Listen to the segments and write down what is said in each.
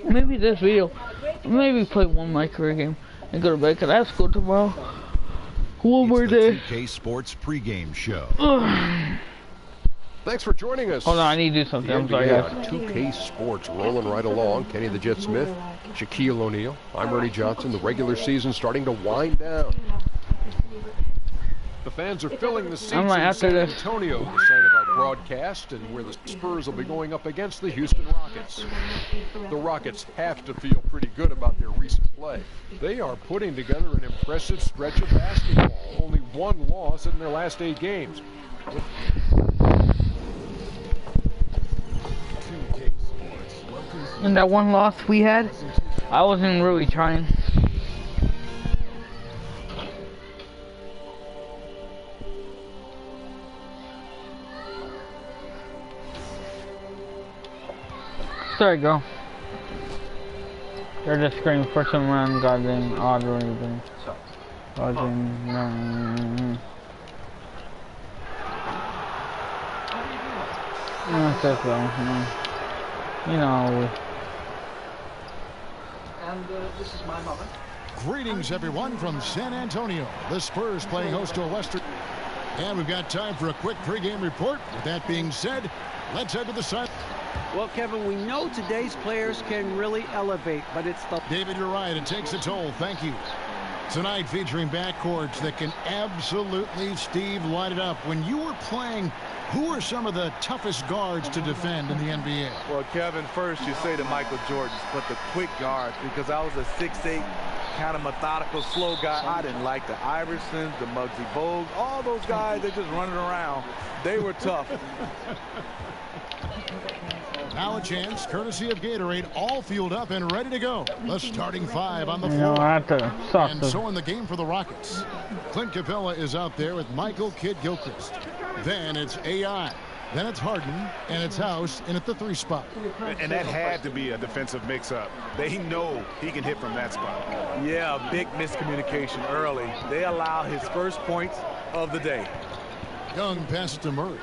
maybe this video, maybe play one of my career game and go to bed, because I have school tomorrow. One more day. It's the 2K Sports pregame show. Thanks for joining us. Hold on, I need to do something. I'm sorry, NBA guys. on 2K Sports, rolling right along. Kenny the Jet Smith, Shaquille O'Neal. I'm Ernie Johnson. The regular season starting to wind down. The fans are filling the seats in San Antonio, the site of our broadcast, and where the Spurs will be going up against the Houston Rockets. The Rockets have to feel pretty good about their recent play. They are putting together an impressive stretch of basketball. Only one loss in their last 8 games. And that one loss we had, I wasn't really trying. There you go. They're just screaming for some random goddamn odd reason. That's it though, you know. And this is my mother. Greetings, everyone, from San Antonio. The Spurs playing host to a Western. And we've got time for a quick pregame report. With that being said, let's head to the side. Well, Kevin, we know today's players can really elevate, but it's the... David, you're right. It takes a toll. Thank you. Tonight featuring backcourts that can absolutely, Steve, light it up. When you were playing, who are some of the toughest guards to defend in the NBA? Well, Kevin, first you say the Michael Jordans, but the quick guards, because I was a 6'8", kind of methodical, slow guy. I didn't like the Iversons, the Muggsy Bogues, all those guys, they just running around. They were tough. Now a chance, courtesy of Gatorade, all fueled up and ready to go. The starting 5 on the floor. And so in the game for the Rockets. Clint Capella is out there with Michael Kidd-Gilchrist. Then it's AI. Then it's Harden, and it's House in at the 3 spot. And that had to be a defensive mix-up. They know he can hit from that spot. Yeah, a big miscommunication early. They allow his first points of the day. Young passes to Murray.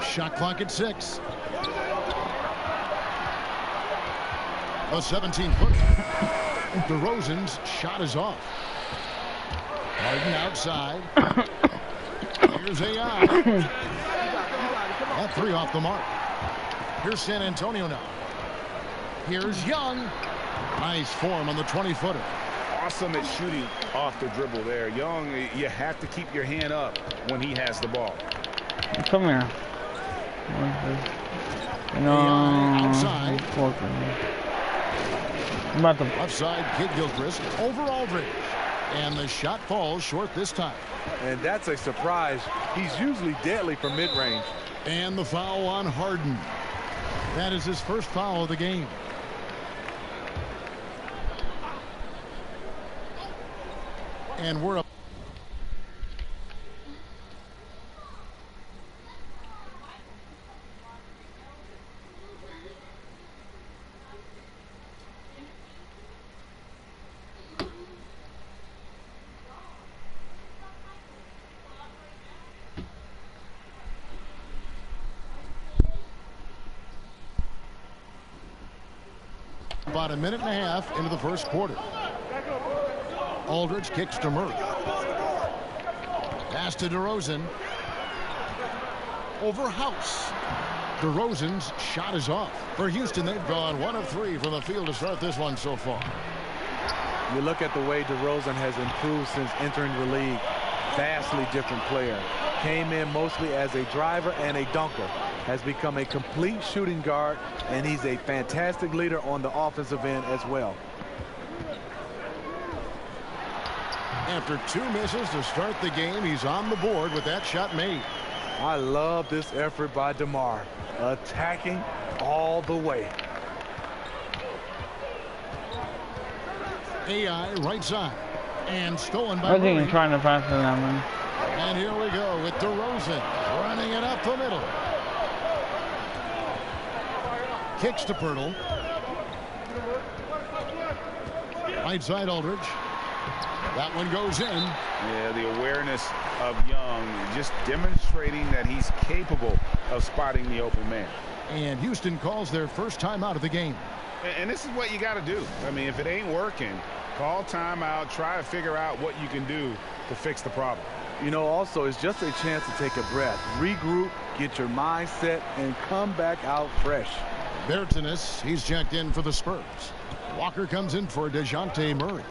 Shot clock at 6. A 17-footer. DeRozan's shot is off. Harden outside. Here's AI. That 3 off the mark. Here's San Antonio now. Here's Young. Nice form on the 20-footer. Awesome at shooting off the dribble there. Young, you have to keep your hand up when he has the ball. Come here. Outside. About the upside, Kidd-Gilchrist over Aldridge, and the shot falls short this time. And that's a surprise. He's usually deadly from mid-range. And the foul on Harden. That is his first foul of the game. And we're up. About a minute and a half into the first quarter. Aldridge kicks to Murray. Pass to DeRozan. Over House. DeRozan's shot is off. For Houston, they've gone 1 of 3 from the field to start this one so far. You look at the way DeRozan has improved since entering the league. Vastly different player. Came in mostly as a driver and a dunker. Has become a complete shooting guard, and he's a fantastic leader on the offensive end as well. After 2 misses to start the game, he's on the board with that shot made. I love this effort by DeMar. Attacking all the way. AI right side. And stolen by I think Murray. he's trying to pass to that man. And here we go with DeRozan running it up the middle. Kicks to Pirtle. Right side Aldridge. That one goes in. Yeah, the awareness of Young, just demonstrating that he's capable of spotting the open man. And Houston calls their first timeout of the game. And this is what you got to do. I mean, if it ain't working, call timeout, try to figure out what you can do to fix the problem. You know, also, it's just a chance to take a breath, regroup, get your mind set, and come back out fresh. Bertinus, he's checked in for the Spurs. Walker comes in for DeJounte Murray.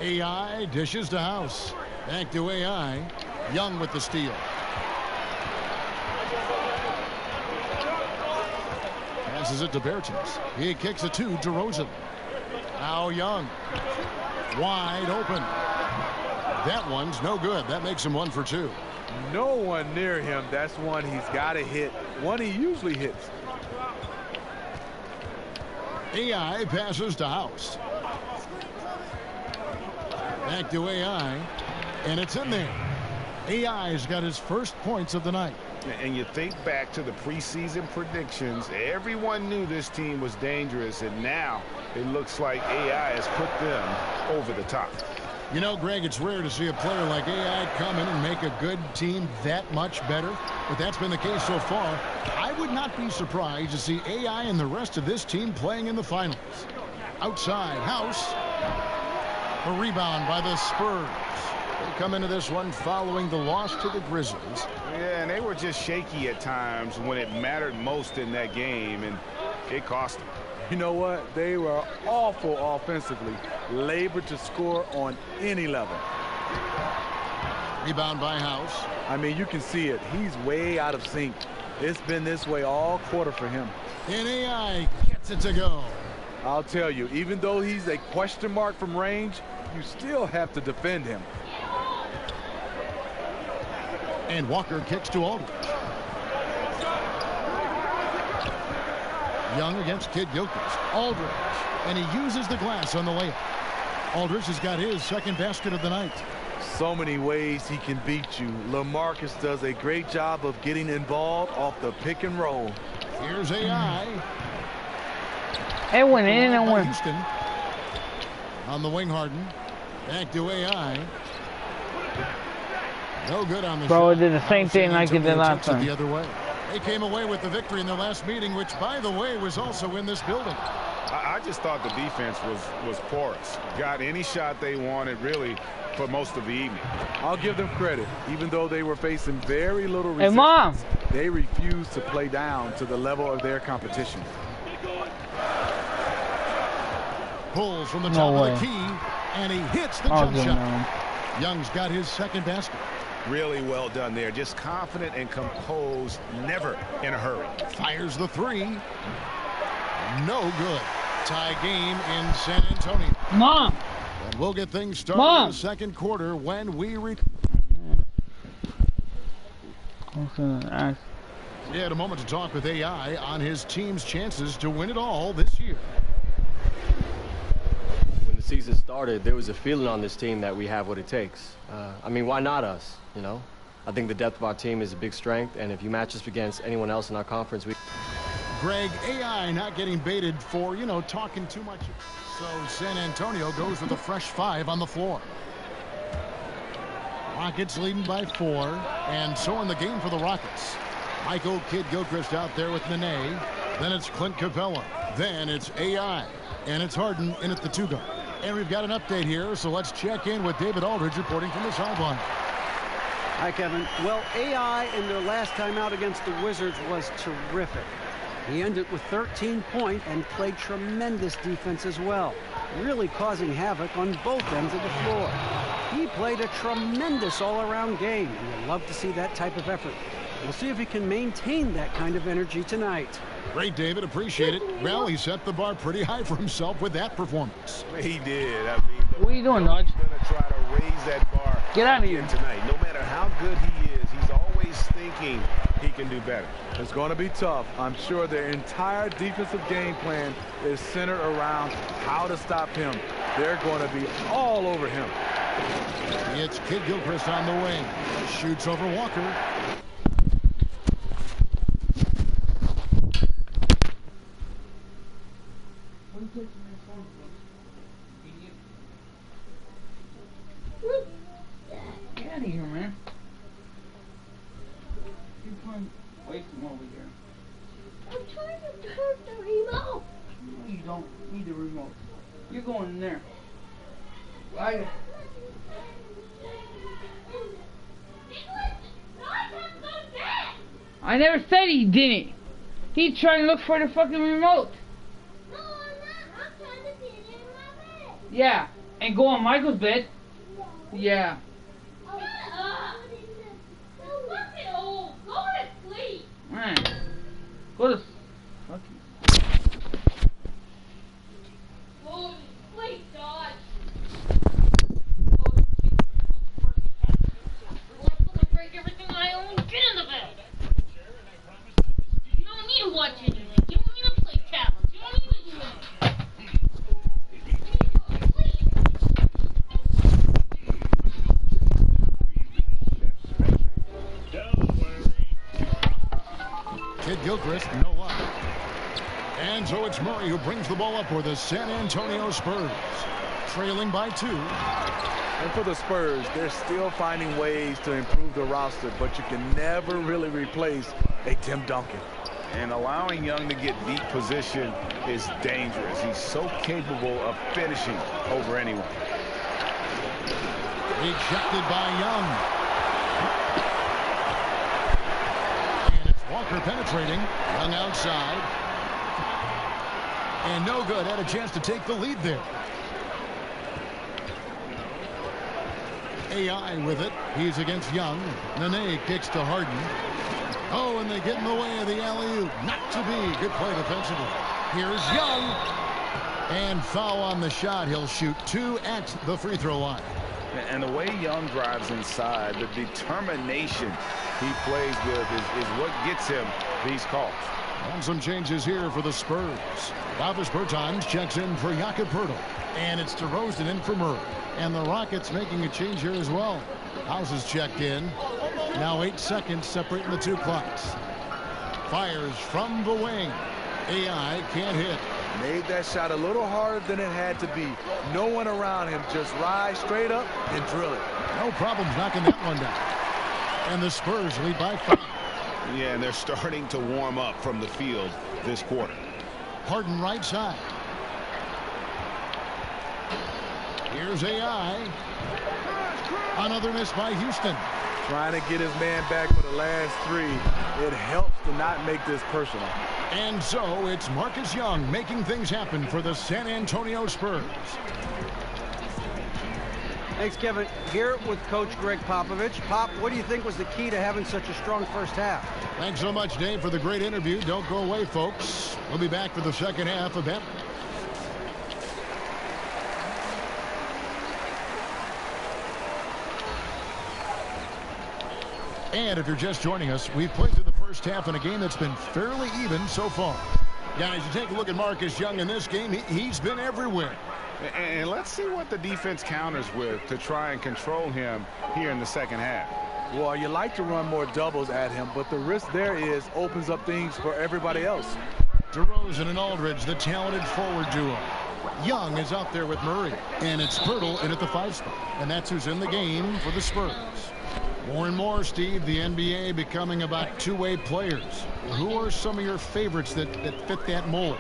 AI dishes to House. Back to AI. Young with the steal. Passes it to Bertens. He kicks it to DeRozan. Now Young. Wide open. That one's no good. That makes him 1 for 2. No one near him. That's one he's got to hit. One he usually hits. AI passes to House. Back to AI. And it's in there. AI's got his first points of the night. And you think back to the preseason predictions, everyone knew this team was dangerous, and now it looks like AI has put them over the top. You know, Greg, it's rare to see a player like AI come in and make a good team that much better, but that's been the case so far. I would not be surprised to see AI and the rest of this team playing in the finals. Outside, House. A rebound by the Spurs. They come into this one following the loss to the Grizzlies. Yeah, and they were just shaky at times when it mattered most in that game, and it cost them. You know what? They were awful offensively. Labored to score on any level. Rebound by House. I mean, you can see it. He's way out of sync. It's been this way all quarter for him. And AI gets it to go. I'll tell you, even though he's a question mark from range, you still have to defend him. And Walker kicks to Aldridge. Young against Kid Gilchrist. Aldridge. And he uses the glass on the layup. Aldridge has got his second basket of the night. So many ways he can beat you. LaMarcus does a great job of getting involved off the pick and roll. Here's AI. It went in and went. Houston. On the wing, Harden. Back to AI. No good on the Bro, shot. it did the same thing like it did last time. The other way. They came away with the victory in their last meeting, which, by the way, was also in this building. I just thought the defense was porous. Got any shot they wanted, really, for most of the evening. I'll give them credit. Even though they were facing very little resistance, hey, Mom, they refused to play down to the level of their competition. Pulls from the top of the key, and he hits the jump shot. Young's got his second basket. Really well done there. Just confident and composed, never in a hurry. Fires the three. No good. Tie game in San Antonio. Mom. And we'll get things started in the second quarter when we He had a moment to talk with AI on his team's chances to win it all this year. When the season started, there was a feeling on this team that we have what it takes. I mean, why not us, you know? I think the depth of our team is a big strength, and if you match us against anyone else in our conference, Greg, AI not getting baited for, you know, talking too much. So San Antonio goes with a fresh 5 on the floor. Rockets leading by 4, and so in the game for the Rockets. Michael Kidd-Gilchrist out there with Nene. Then it's Clint Capella. Then it's AI. And it's Harden in at the 2 guard. And we've got an update here, so let's check in with David Aldridge reporting from the sideline. Hi, Kevin. Well, AI in their last time out against the Wizards was terrific. He ended with 13 points and played tremendous defense as well, really causing havoc on both ends of the floor. He played a tremendous all-around game, and you'll love to see that type of effort. We'll see if he can maintain that kind of energy tonight. Great, David. Appreciate it. Well, he set the bar pretty high for himself with that performance. He did. I mean, what are you doing, Dodge? He's going to try to raise that bar. Get out of here tonight. No matter how good he is, he's always thinking he can do better. It's going to be tough. I'm sure their entire defensive game plan is centered around how to stop him. They're going to be all over him. It's Kidd-Gilchrist on the wing. Shoots over Walker. I never said he didn't. He's trying to look for the fucking remote. No, I'm not. I'm trying to get in my bed. Yeah, and go on Michael's bed. Yeah. Shut up. You're fucking old. Go to sleep. Man. Go to fucking. Go to sleep, Dodge. Break everything I own. Get in the bed. You don't need to watch anything. You don't need to play tablets. You don't need to do anything. Kid Gilchrist, no luck. And so it's Murray who brings the ball up for the San Antonio Spurs. Trailing by 2. And for the Spurs, they're still finding ways to improve the roster, but you can never really replace a Tim Duncan. And allowing Young to get deep position is dangerous. He's so capable of finishing over anyone. Ejected by Young. And it's Walker penetrating. Young outside. And no good. Had a chance to take the lead there. AI with it. He's against Young. Nene kicks to Harden. Oh, and they get in the way of the alley-oop. Not to be. Good play defensively. Here's Young. And foul on the shot. He'll shoot 2 at the free throw line. And the way Young drives inside, the determination he plays with is what gets him these calls. And some changes here for the Spurs. Davis Bertans checks in for Jakob Poeltl. And it's DeRozan in for Murray. And the Rockets making a change here as well. House is checked in. Now 8 seconds separating the 2 clocks. Fires from the wing. AI can't hit. Made that shot a little harder than it had to be. No one around him. Just rise straight up and drill it. No problems knocking that one down. And the Spurs lead by 5. Yeah, and they're starting to warm up from the field this quarter. Harden right side. Here's AI. Another miss by Houston. Trying to get his man back for the last 3. It helps to not make this personal. And so it's Marcus Young making things happen for the San Antonio Spurs. Thanks, Kevin. Here with Coach Greg Popovich. Pop, what do you think was the key to having such a strong first half? Thanks so much, Dave, for the great interview. Don't go away, folks. We'll be back for the second half of that. And if you're just joining us, we've played through the first half in a game that's been fairly even so far. Guys, you take a look at Marcus Young in this game. He's been everywhere. And let's see what the defense counters with to try and control him here in the second half. Well, you like to run more doubles at him, but the risk there is opens up things for everybody else. DeRozan and Aldridge, the talented forward duo. Young is out there with Murray. And it's Poeltl in at the 5 spot. And that's who's in the game for the Spurs. More and more, Steve, the NBA becoming about two-way players. Who are some of your favorites that fit that mold?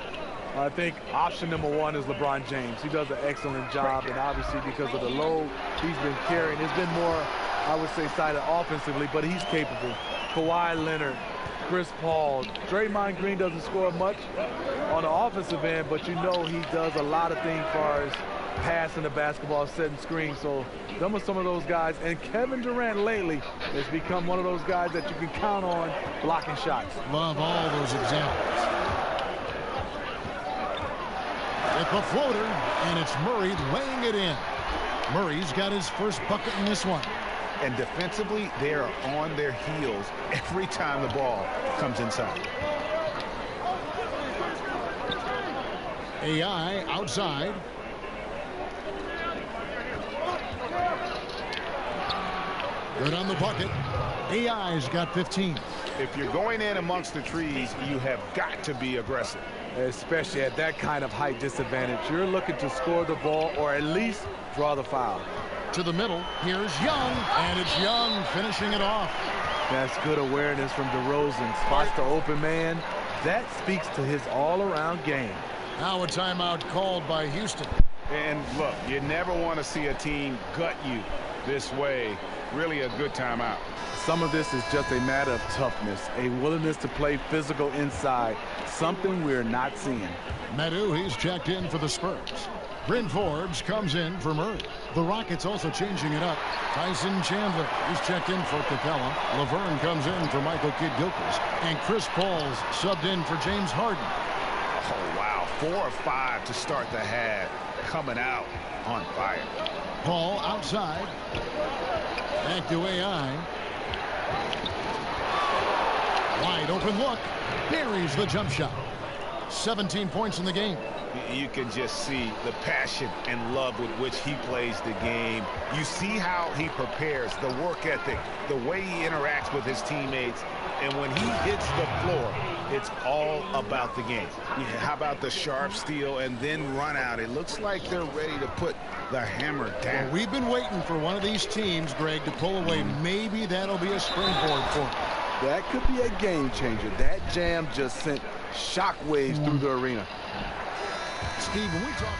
I think option number 1 is LeBron James. He does an excellent job, and obviously because of the load he's been carrying, it's been more, I would say, sided offensively, but he's capable. Kawhi Leonard, Chris Paul. Draymond Green doesn't score much on the offensive end, but you know he does a lot of things as far as passing the basketball, setting screens. So them are some of those guys. And Kevin Durant lately has become one of those guys that you can count on blocking shots. Love all those examples. With the floater, and it's Murray laying it in. Murray's got his first bucket in this one. And defensively, they are on their heels every time the ball comes inside. AI outside. Good on the bucket. AI's got 15. If you're going in amongst the trees, you have got to be aggressive. Especially at that kind of height disadvantage. You're looking to score the ball or at least draw the foul. To the middle, here's Young, and it's Young finishing it off. That's good awareness from DeRozan. Spots the open man. That speaks to his all-around game. Now a timeout called by Houston. And look, you never want to see a team gut you this way. Really a good timeout. Some of this is just a matter of toughness, a willingness to play physical inside, something we're not seeing. Medu, he's checked in for the Spurs. Bryn Forbes comes in for Murray. The Rockets also changing it up. Tyson Chandler, he's checked in for Capella. Laverne comes in for Michael Kidd-Gilchrist. And Chris Paul's subbed in for James Harden. Oh, wow. 4 or 5 to start the half. Coming out on fire. Paul outside. Back to AI. Wide open look. Buries the jump shot. 17 points in the game. You can just see the passion and love with which he plays the game. You see how he prepares, the work ethic, the way he interacts with his teammates. And when he hits the floor, it's all about the game. How about the sharp steal and then run out? It looks like they're ready to put the hammer down. Well, we've been waiting for one of these teams, Greg, to pull away. Maybe that'll be a springboard for him. That could be a game changer. That jam just sent shockwaves through the arena. Steve, when we talk...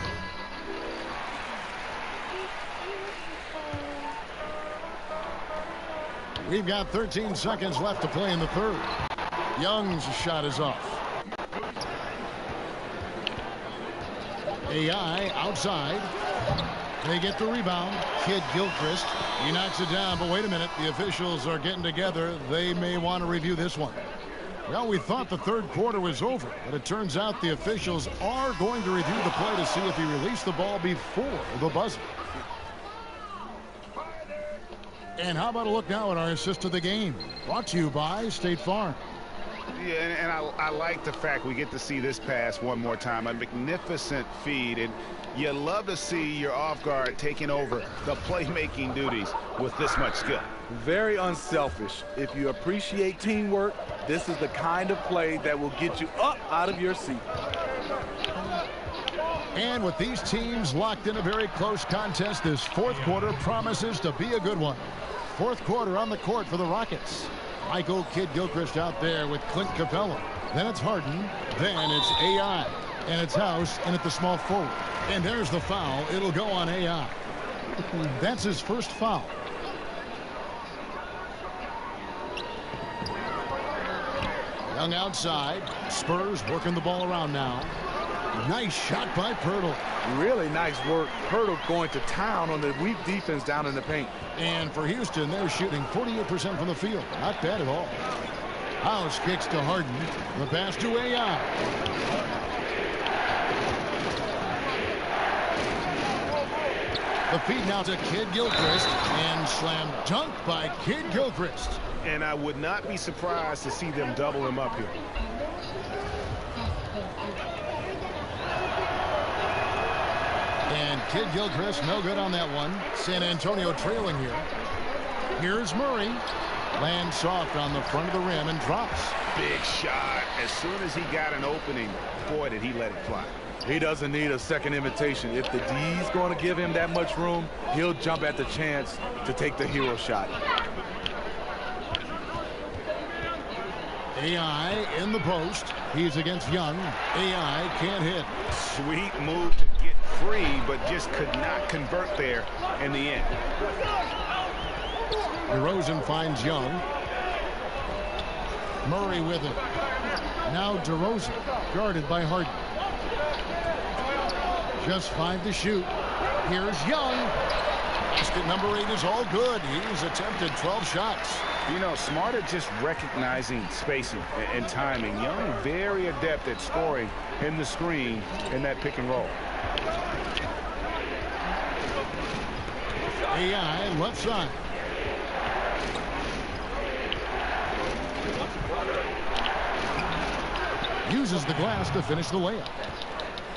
We've got 13 seconds left to play in the third. Young's shot is off. AI outside. They get the rebound. Kidd-Gilchrist. He knocks it down, but wait a minute. The officials are getting together. They may want to review this one. Well, we thought the third quarter was over, but it turns out the officials are going to review the play to see if he released the ball before the buzzer. And how about a look now at our assist of the game? Brought to you by State Farm. Yeah, and I like the fact we get to see this pass one more time. A magnificent feed, and you love to see your off guard taking over the playmaking duties with this much skill. Very unselfish. If you appreciate teamwork, this is the kind of play that will get you up out of your seat. And with these teams locked in a very close contest, this fourth quarter promises to be a good one. Fourth quarter on the court for the Rockets. Michael Kidd-Gilchrist out there with Clint Capella. Then it's Harden. Then it's AI. And it's House in at the small forward. And there's the foul. It'll go on AI. That's his first foul. Young outside. Spurs working the ball around now. Nice shot by Pirtle. Really nice work. Pirtle going to town on the weak defense down in the paint. And for Houston, they're shooting 48% from the field. Not bad at all. House kicks to Harden. The pass to AI. The feed now to Kidd-Gilchrist. And slam dunk by Kidd-Gilchrist. And I would not be surprised to see them double him up here. And Kidd-Gilchrist no good on that one. San Antonio trailing here. Here's Murray. Lands soft on the front of the rim and drops. Big shot. As soon as he got an opening, boy, did he let it fly. He doesn't need a second invitation. If the D's going to give him that much room, he'll jump at the chance to take the hero shot. AI in the post. He's against Young. AI can't hit. Sweet move to get free, but just could not convert there in the end. DeRozan finds Young. Murray with it. Now DeRozan, guarded by Harden. Just 5 to shoot. Here's Young. Basket number 8 is all good. He's attempted 12 shots. You know, Smart at just recognizing spacing and timing. Young very adept at scoring in the screen in that pick and roll. AI left side. Uses the glass to finish the layup.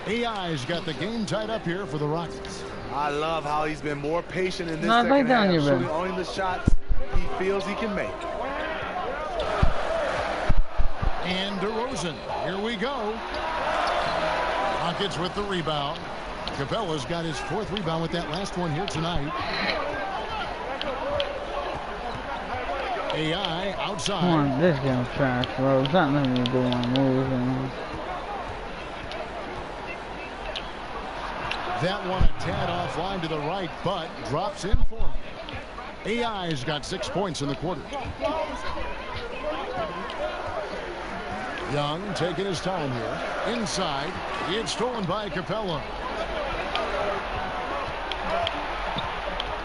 AI's got the game tied up here for the Rockets. I love how he's been more patient in this second half, shooting only the shots he feels he can make. And DeRozan, here we go. Rockets with the rebound. Capella's got his 4th rebound with that last one here tonight. AI outside. Come on, this game's trash, bro. It's not letting me do my moves anymore. That one a tad offline to the right, but drops in for him. AI's got 6 points in the quarter. Young taking his time here. Inside. It's stolen by Capella.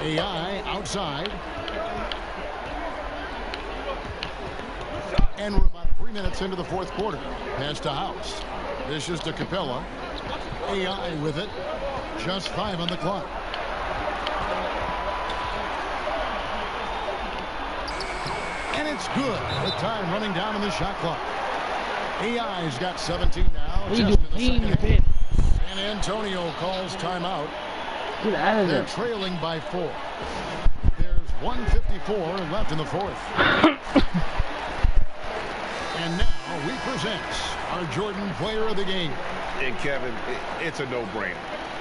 AI outside. And we're about 3 minutes into the fourth quarter. Pass to House. This is to Capella. AI with it. Just 5 on the clock. And it's good with time running down on the shot clock. AI's got 17 now. Just in the second. San Antonio calls timeout. Get out of there. They're trailing by 4. There's 1:54 left in the fourth. And now we present our Jordan Player of the Game. And Kevin, it's a no-brainer.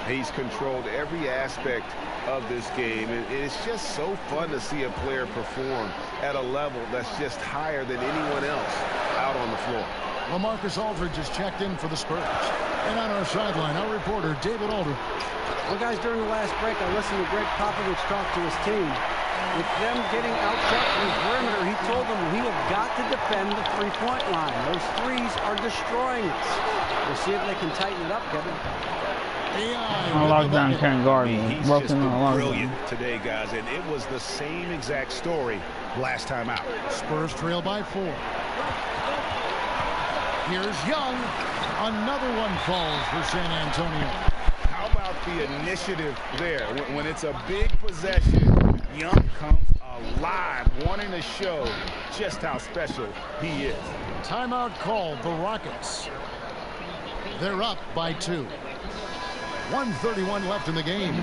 He's controlled every aspect of this game. And it's just so fun to see a player perform at a level that's just higher than anyone else out on the floor. LaMarcus Aldridge has checked in for the Spurs. And on our sideline, our reporter, David Aldridge. Well, guys, during the last break, I listened to Greg Popovich talk to his team. With them getting outshot from the perimeter, he told them we have got to defend the three-point line. Those threes are destroying us. We'll see if they can tighten it up, Kevin. Lockdown can't guard me. He's just been brilliant today, guys, and it was the same exact story last time out. Spurs trail by 4. Here's Young. Another one falls for San Antonio. How about the initiative there? When it's a big possession, Young comes alive, wanting to show just how special he is. Timeout called the Rockets. They're up by 2. 1:31 left in the game.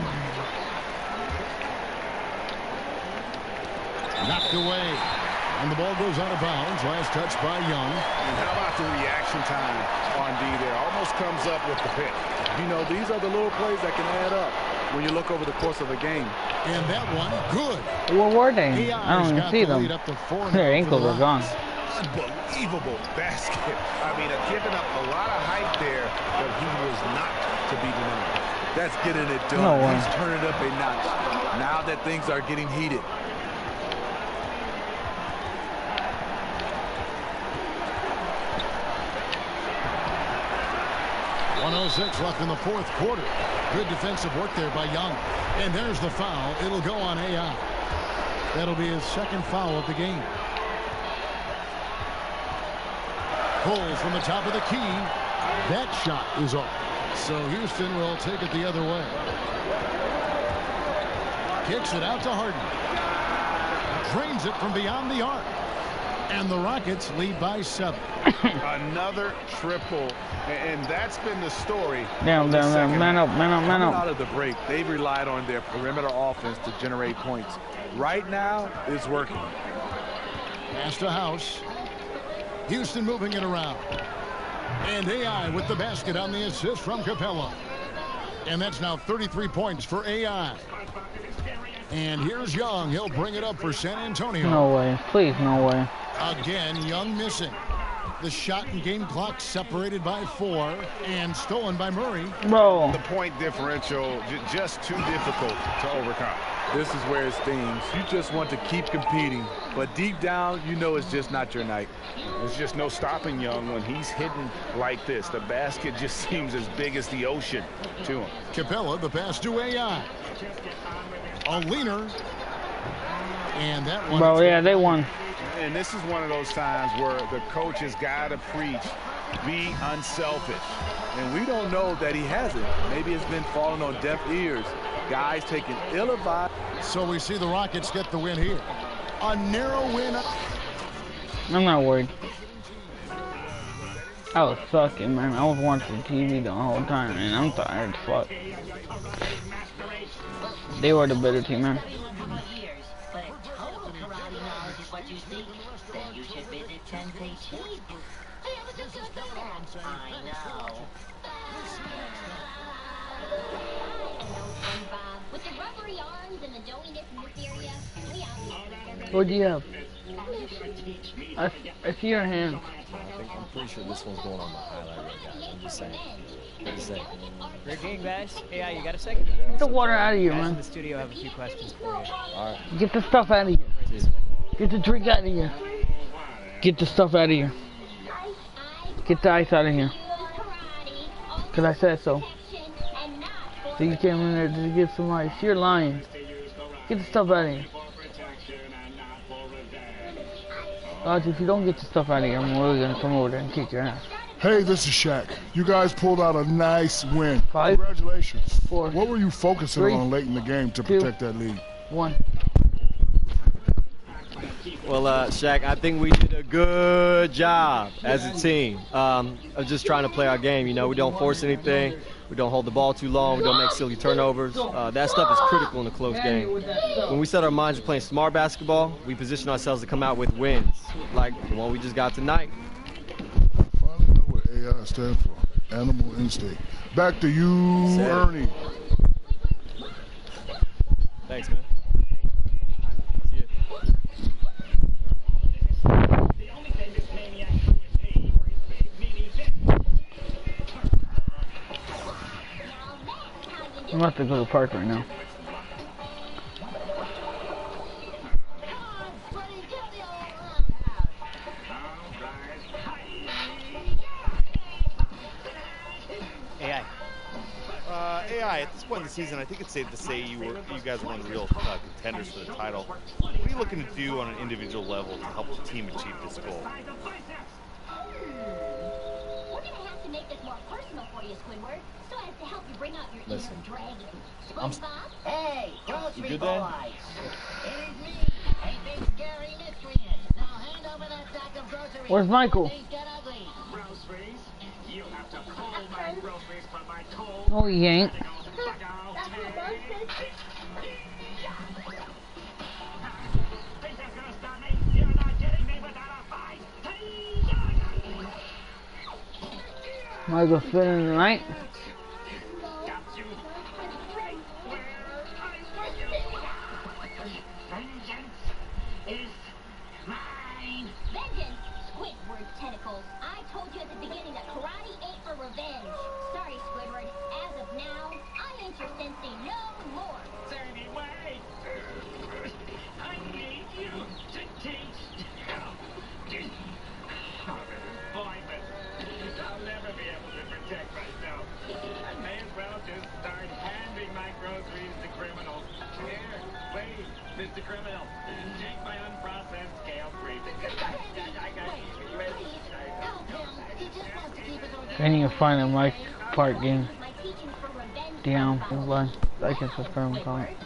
Knocked away. And the ball goes out of bounds. Last touch by Young. And how about the reaction time on D there? Almost comes up with the pick. You know, these are the little plays that can add up when you look over the course of a game. And that one, good. What were they? I don't even see them. Their ankles are gone. Unbelievable basket. I mean, giving up a lot of height there, but he was not to be denied. That's getting it done. No way. He's turning it up a notch. Now that things are getting heated. .106 left in the fourth quarter. Good defensive work there by Young. And there's the foul. It'll go on AI. That'll be his second foul of the game. Pull from the top of the key. That shot is off. So Houston will take it the other way. Kicks it out to Harden. Drains it from beyond the arc. And the Rockets lead by 7. Another triple. And that's been the story. Down, man up. Out of the break, they've relied on their perimeter offense to generate points. Right now, it's working. Pass to House. Houston moving it around. And AI with the basket on the assist from Capella. And that's now 33 points for AI. And here's Young. He'll bring it up for San Antonio. No way. Please, no way. Again, Young missing. The shot and game clock separated by 4 and stolen by Murray. Bro. The point differential just too difficult to overcome. This is where it stings. You just want to keep competing, but deep down, you know it's just not your night. There's just no stopping Young when he's hitting like this. The basket just seems as big as the ocean to him. Capella, the pass to AI. A leaner. And that one. Bro, yeah, they won. And this is one of those times where the coach has got to preach, be unselfish. And we don't know that he hasn't. Maybe it's been falling on deaf ears. Guys taking ill-advised. So we see the Rockets get the win here. A narrow win. I'm not worried. I was sucking, man. I was watching TV the whole time, and I'm tired as fuck. They were the better team, man. What do you have? I see your hand. I'm pretty sure this one's going on my highlight right now. I'm just saying. to say. Great game, guys. AI, you got a second? Get the water out of here, Guys in man. the studio have a few questions for you. All right. Get the stuff out of here. Get the drink out of here. Get the stuff out of here. Get the ice out of here. Cause I said so. So you came in there to get some ice. You're lying. Get the stuff out of here. Guys, if you don't get the stuff out of here, I'm really gonna come over there and kick your ass. Hey, this is Shaq. You guys pulled out a nice win. 5, Congratulations. 4. What were you focusing 3, on late in the game to 2, protect that lead? 1. Well, Shaq, I think we did a good job as a team of just trying to play our game. You know, we don't force anything. We don't hold the ball too long. We don't make silly turnovers. That stuff is critical in a close game. When we set our minds to playing smart basketball, we position ourselves to come out with wins, like the one we just got tonight. I finally know what AI stands for. Animal instinct. Back to you, Ernie. Thanks, man. See ya. I'm about to go to the park right now. AI, at this point in the season, I think it's safe to say you guys are one of the real contenders for the title. What are you looking to do on an individual level to help the team achieve this goal? We're gonna have to make this more personal for you, Squidward, so as to help you bring out your inner dragon. SpongeBob? Hey, grocery boys! It is me, a big scary miscreant. Now hand over that sack of groceries. Where's Michael? Get ugly. Groceries? You have to pull my groceries from my cold. No, he ain't. Think that's gonna stop me? You're not getting me without a fight. Michael spending the night. Got you. Right where I want you. Vengeance is mine. Vengeance! Squidward tentacles. I told you at the beginning that karate ain't for revenge. Sorry, Squidward. As of now, I ain't your sensei no more. Anyway, I need you to teach. Boy, but I'll never be able to protect myself. I may as well just start handing my groceries to criminals. Here, please, Mr. Criminal, take my unprocessed scale cream. I need to find a Mike Park game. Down, like and subscribe and comment.